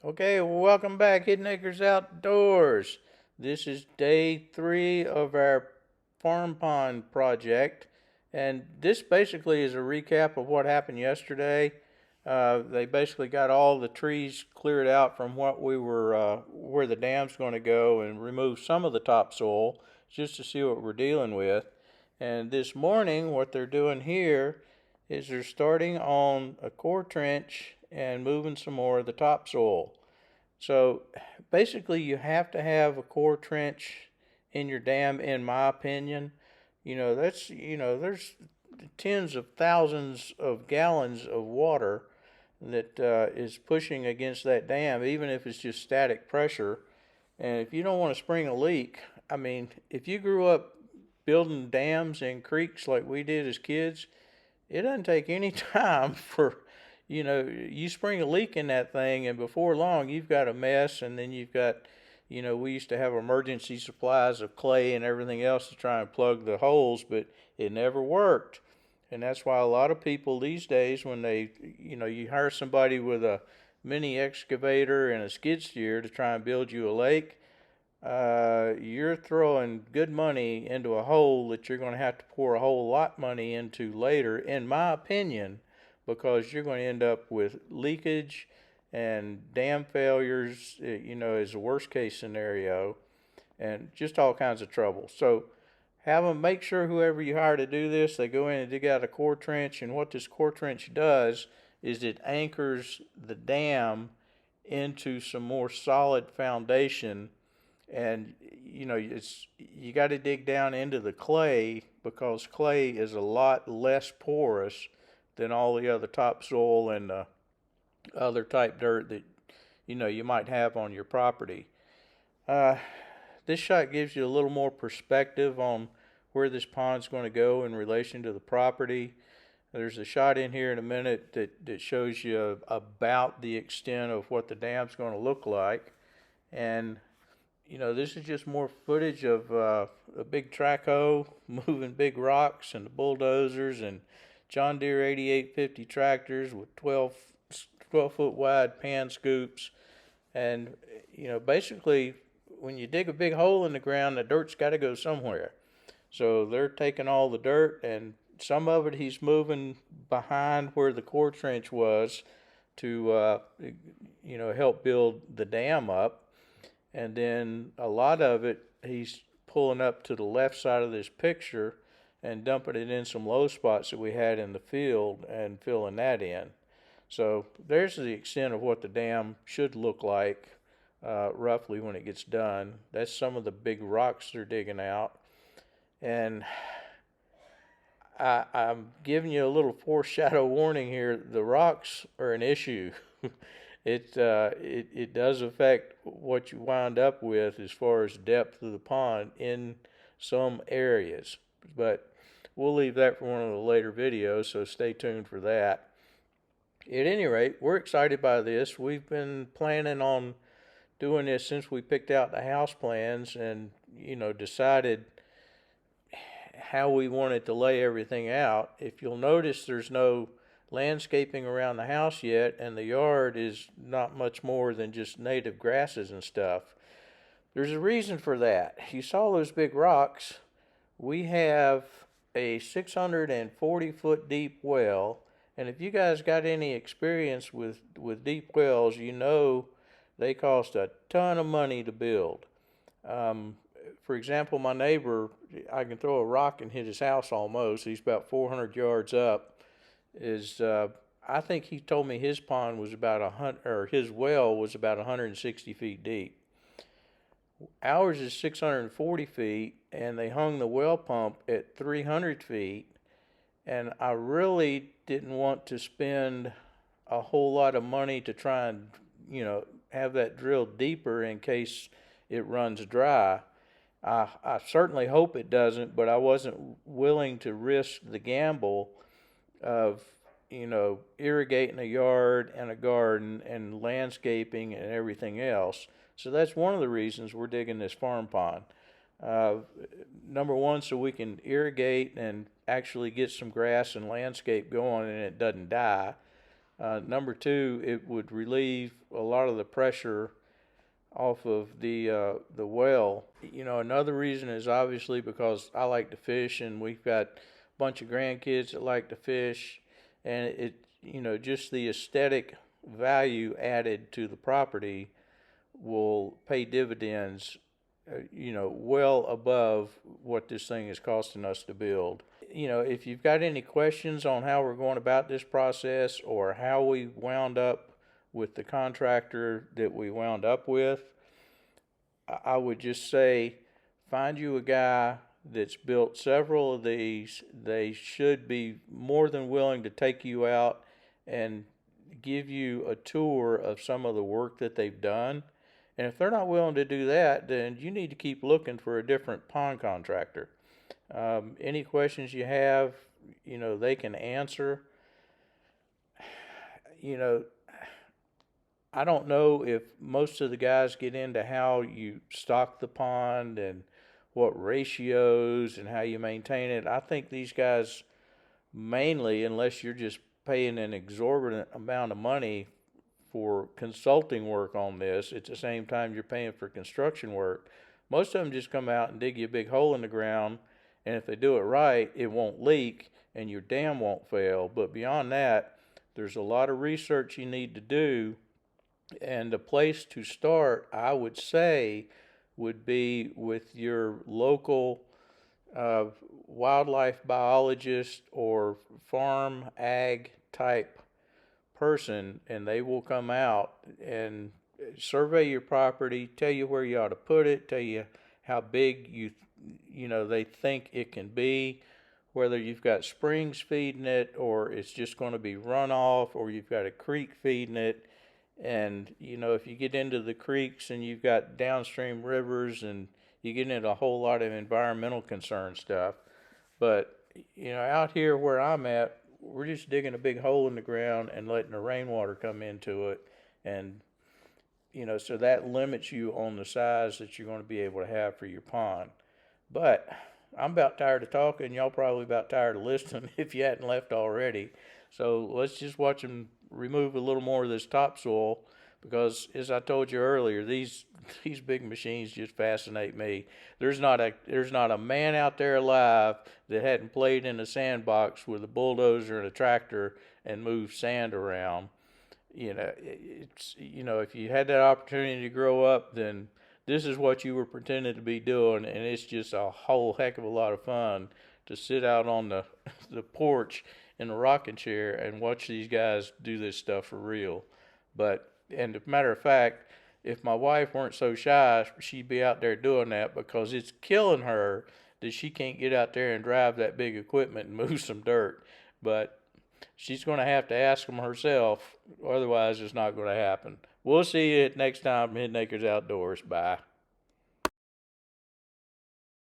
Okay, well, welcome back, Hidden Acres Outdoors. This is day 3 of our farm pond project, and this basically is a recap of what happened yesterday. They basically got all the trees cleared out from what we were where the dam's going to go, and removed some of the topsoil just to see what we're dealing with. And this morning, what they're doing here is they're starting on a core trench and moving some more of the topsoil. So basically, you have to have a core trench in your dam, in my opinion. There's tens of thousands of gallons of water that is pushing against that dam, even if it's just static pressure. And if you don't want to spring a leak, I mean, if you grew up building dams and creeks like we did as kids, it doesn't take any time for, you spring a leak in that thing, and before long you've got a mess. And then you've got, we used to have emergency supplies of clay and everything else to try and plug the holes, but it never worked. And that's why a lot of people these days, when you hire somebody with a mini excavator and a skid steer to try and build you a lake, you're throwing good money into a hole that you're going to have to pour a whole lot of money into later, in my opinion, because you're going to end up with leakage and dam failures, is the worst case scenario, and just all kinds of trouble. So have them make sure, whoever you hire to do this, they go in and dig out a core trench. And what this core trench does is it anchors the dam into some more solid foundation. And you got to dig down into the clay, because clay is a lot less porous than all the other topsoil and other type dirt that you might have on your property. uh, this shot gives you a little more perspective on where this pond's going to go in relation to the property. There's a shot in here in a minute that shows you about the extent of what the dam's going to look like. And this is just more footage of a big track hoe moving big rocks, and the bulldozers and John Deere 8850 tractors with 12 foot wide pan scoops. And, basically, when you dig a big hole in the ground, the dirt's got to go somewhere. So they're taking all the dirt, and some of it he's moving behind where the core trench was to, help build the dam up. And then a lot of it he's pulling up to the left side of this picture and dumping it in some low spots that we had in the field and filling that in. So there's the extent of what the dam should look like, roughly, when it gets done. That's some of the big rocks they're digging out. And I'm giving you a little foreshadow warning here. The rocks are an issue. It does affect what you wind up with as far as depth of the pond in some areas. But we'll leave that for one of the later videos, so stay tuned for that. At any rate, we're excited by this. We've been planning on doing this since we picked out the house plans and, decided how we wanted to lay everything out. If you'll notice, there's no landscaping around the house yet, and the yard is not much more than just native grasses and stuff. There's a reason for that. You saw those big rocks. We have a 640-foot deep well, and if you guys got any experience with deep wells, they cost a ton of money to build. For example, my neighbor, I can throw a rock and hit his house almost. He's about 400 yards up. I think he told me his pond was about his well was about 160 feet deep. Ours is 640 feet, and they hung the well pump at 300 feet. And I really didn't want to spend a whole lot of money to try and, have that drilled deeper in case it runs dry. I certainly hope it doesn't, but I wasn't willing to risk the gamble of, irrigating a yard and a garden and landscaping and everything else. So that's one of the reasons we're digging this farm pond. Uh, Number one, so we can irrigate and actually get some grass and landscape going and it doesn't die. Number two, it would relieve a lot of the pressure off of the well. You know, another reason is obviously because I like to fish, and we've got a bunch of grandkids that like to fish, and just the aesthetic value added to the property will pay dividends, well above what this thing is costing us to build. If you've got any questions on how we're going about this process or how we wound up with the contractor that we wound up with, I would just say find you a guy that's built several of these. They should be more than willing to take you out and give you a tour of some of the work that they've done. And if they're not willing to do that, then you need to keep looking for a different pond contractor. Any questions you have, they can answer. I don't know if most of the guys get into how you stock the pond and what ratios and how you maintain it. I think these guys mainly, unless you're just paying an exorbitant amount of money for consulting work on this, at the same time you're paying for construction work, most of them just come out and dig you a big hole in the ground, and if they do it right, it won't leak and your dam won't fail. But beyond that, there's a lot of research you need to do. And the place to start, I would say, would be with your local wildlife biologist or farm ag type person, and they will come out and survey your property, tell you where you ought to put it, tell you how big they think it can be, whether you've got springs feeding it or it's just going to be runoff or you've got a creek feeding it. And, if you get into the creeks and you've got downstream rivers and you get into a whole lot of environmental concern stuff. But, out here where I'm at, we're just digging a big hole in the ground and letting the rainwater come into it. And, so that limits you on the size that you're going to be able to have for your pond. But I'm about tired of talking. Y'all probably about tired of listening if you hadn't left already. So let's just watch them remove a little more of this topsoil, because as I told you earlier, these big machines just fascinate me. There's not a man out there alive that hadn't played in a sandbox with a bulldozer and a tractor and moved sand around. If you had that opportunity to grow up, then this is what you were pretending to be doing, and it's just a whole heck of a lot of fun to sit out on the porch in a rocking chair and watch these guys do this stuff for real. And as a matter of fact, if my wife weren't so shy, she'd be out there doing that, because it's killing her that she can't get out there and drive that big equipment and move some dirt. But she's going to have to ask them herself, otherwise it's not going to happen. We'll see you next time, Hidden Acres Outdoors. Bye.